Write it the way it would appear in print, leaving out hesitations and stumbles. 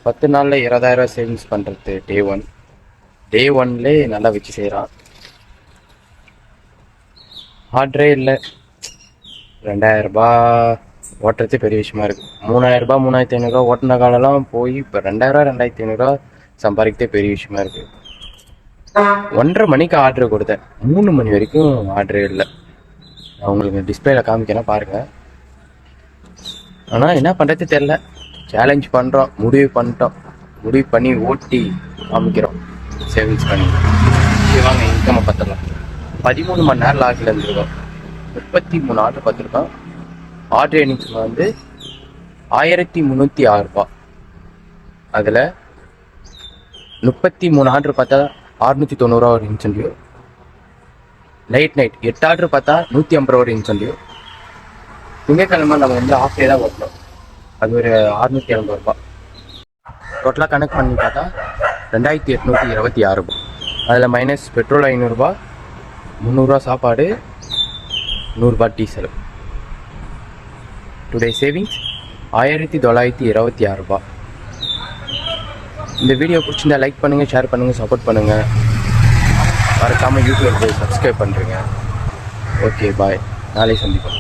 10 நாளில் 20,000 சேவிங்ஸ் பண்ணுறது டே ஒன்லேயே நல்லா வச்சு செய்கிறான். ஆர்டரே இல்லை. 2,000 ஓட்டுறது பெரிய விஷயமா இருக்குது. 3,000 3,500 ஓட்டின காலெல்லாம் போய் இப்போ 2,000 2,500 சம்பாதிக்கிறதே பெரிய விஷயமா இருக்குது. 1:30 மணிக்கு ஆர்டர் கொடுத்தேன், 3 மணி வரைக்கும் ஆர்டரே இல்லை. நான் உங்களுக்கு டிஸ்பிளேல காமிக்கிறேன் பாருங்கள். ஆனால் என்ன பண்ணுறது தெரில. சேலஞ்ச் பண்ணுறோம், முடிவு பண்ணி ஓட்டி காமிக்கிறோம் சேவிங்ஸ் பண்ணி. வாங்க இன்கம்மை பார்த்துடலாம். 13 மணி நேரம் லாகில் இருந்துருக்கோம். 33 ஆர்டர் பார்த்துருக்கோம். ஆர்டர் எண்ணிக்கை வந்து 1,306. அதில் 33 ஆர்டர் பார்த்தா 690 ஒரு இன்சென்டிவ். நைட் 8 ஆர்டர் பார்த்தா 150 ஒரு இன்சென்டிவ். திங்கக்கிழமை நம்ம வந்து ஆஃப் டே தான் ஓட்டணும், அது ஒரு 680 டோட்டலாக கனெக்ட் பண்ணி பார்த்தா 2,826. அதில் மைனஸ் பெட்ரோல் 500, 300 சாப்பாடு, 100 டீசல். Today savings 1,926. இந்த வீடியோ பிடிச்சிருந்தா லைக் பண்ணுங்கள், ஷேர் பண்ணுங்கள், சப்போர்ட் பண்ணுங்கள். மறக்காமல் யூடியூப் போய் சப்ஸ்கிரைப் பண்ணுறேங்க. ஓகே பாய், நாளை சந்திப்போம்.